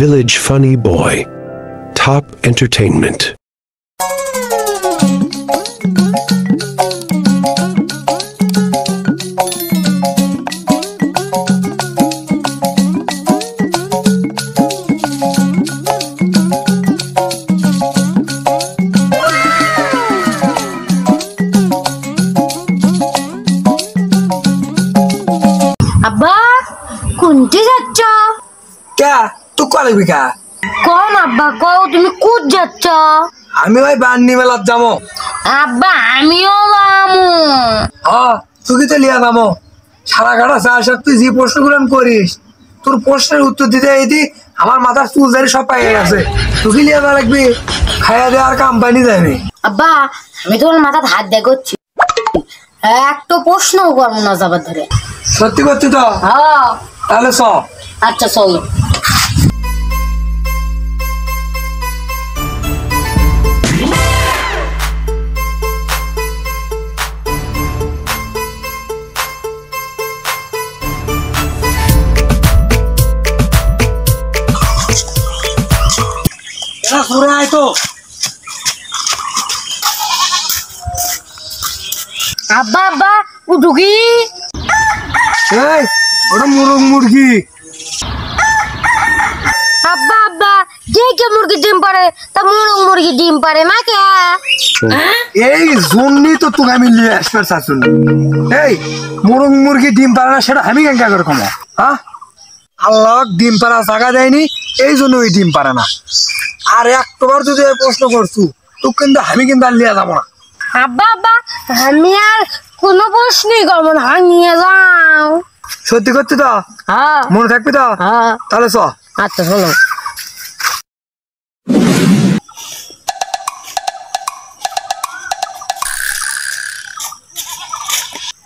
Village Funny Boy. Top Entertainment. আব্বা কোনটি যাচ্ছ? কে তুই কলে বিকা কোন আব্বা কও তুমি কুত যাচ্ছ? আমি ওই বান্নি মেলাত যাবো। আব্বা আমিও যামু। তুই কি তো লিয়া যাবো সারা ঘাটা চাষ তুই যে প্রশ্নগুলো করিস তোর প্রশ্নের উত্তর দিতে এইদি আমার মাথার চুল দাড়ি সব পাই গেছে। তুই কি লিয়া যা লাগবি খাইয়া দেওয়ার কোম্পানি যাবি। আব্বা আমি তোমার মাথায় হাত দিয়ে করছি, একটা প্রশ্নও করবো না যাবার ধরে। সত্যি করছি তো? হ্যাঁ তাহলে চ। আচ্ছা চলো। ঘুরে আয় তো। আব্বা আব্বা উঠুকি। এই ওটা মুরগ মুরগি। আব্বা আব্বা যে কে মুরগি ডিম পারে তা মোরগ মুরগি ডিম পারে না কে? এই জন্যই তো তোকে আমি নিয়ে আসবার চাচ্ছি। এই মুরগ মুরগি ডিম পারে না সেটা আমি কেন করে কমা? হ্যাঁ আল্লাহ ডিম পাড়া জায়গা দেয়নি এই জন্য ওই ডিম পারে না। আর একবার যদি প্রশ্ন করছু তো কিন্তু আমি কিন্তু আর লিয়া যাবো না। আব্বা আব্বা আমি আর কোনো প্রশ্নই করবো না, নিয়ে যাও। সত্যি করছি তো? হ্যাঁ মনে থাকবি তো? হ্যাঁ তাহলে চ। আচ্ছা শোনো।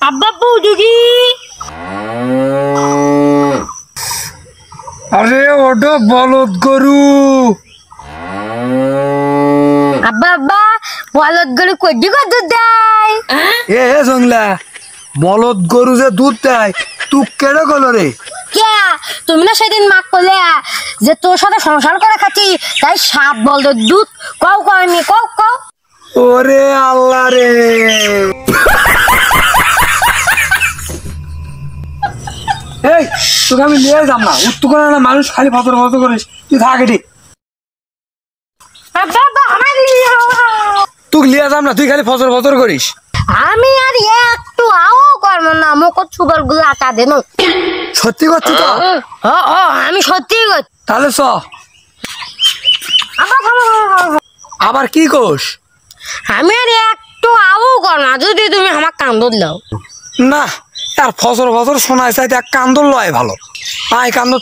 আব্বা বুঝুকি। আরে ওটা বলদ গরু। আব্বা আব্বা বলদ গরু কই কত দুধ দেয়? এ জংলা বলদ গরু যে দুধ দেয় তুই কেড়ে গেল রে? কে তুমি না সেদিন মাক করলে যে তোর সাথে সংসার করে খাচ্ছি তাই সাপ বলদ দুধ কও কয়নি কও কও। ওরে আল্লাহ রে। এই তোকে আমি নিয়ে যাম না, উত্তর করে না মানুষ খালি ফতর ফতর করিস, তুই থাক এটি। আব্বা আব্বা আমার নিয়ে যাও। তুই লিয়ে যাম না, তুই খালি ফতর ফতর করিস। আমি আর একটু আও করবো না, মুখ সুগার গুলো আটা দেন। সত্যি করছি তো? আমি সত্যি করছি। তাহলে চ। আবার কি কোষ? আমি আর একটু আও কর না যদি তুমি আমার কান্দর দাও। না আর ফসর ফসর শোনায় চাইতে এক কান্দর লয় ভালো। আয় কান্দর।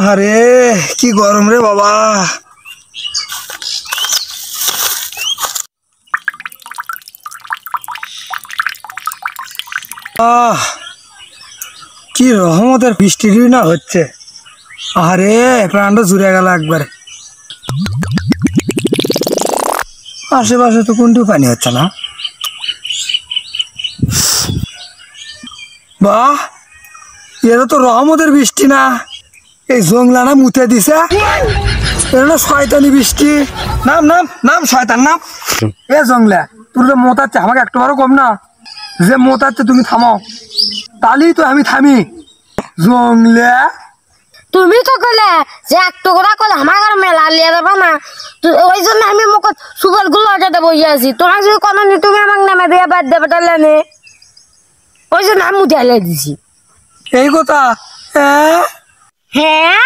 আরে কি গরম রে বাবা। কি রহমতের বৃষ্টি না হচ্ছে। আরে প্রাণটা জুড়ে গেল একবারে। আশেপাশে তো কোনটি পানি হচ্ছে না। বাহ এটা তো রহমতের বৃষ্টি না, এই জংলাটা মুতে দিছে। এটা শয়তানি বৃষ্টি। নাম নাম নাম শয়তান নাম। এ জংলা তোর যে মোতাচ্ছে আমাকে একটাবারও কম না যে মোতাচ্ছে তুমি থামো, তাহলেই তো আমি থামি। জংলা তুমি তো কলে যে একটু করে কলে আমার ঘর মেলা লিয়ে যাবে না, ওই জন্য আমি মুখ সুগার গুলো আটাতে বসে আছি। তোমার যদি কোনো নি তুমি আমাকে নামে দিয়ে বাদ দেবে তাহলে নে, ওই জন্য আমি মুঠে আলিয়ে দিছি। এই কথা। হ্যাঁ হ্যাঁ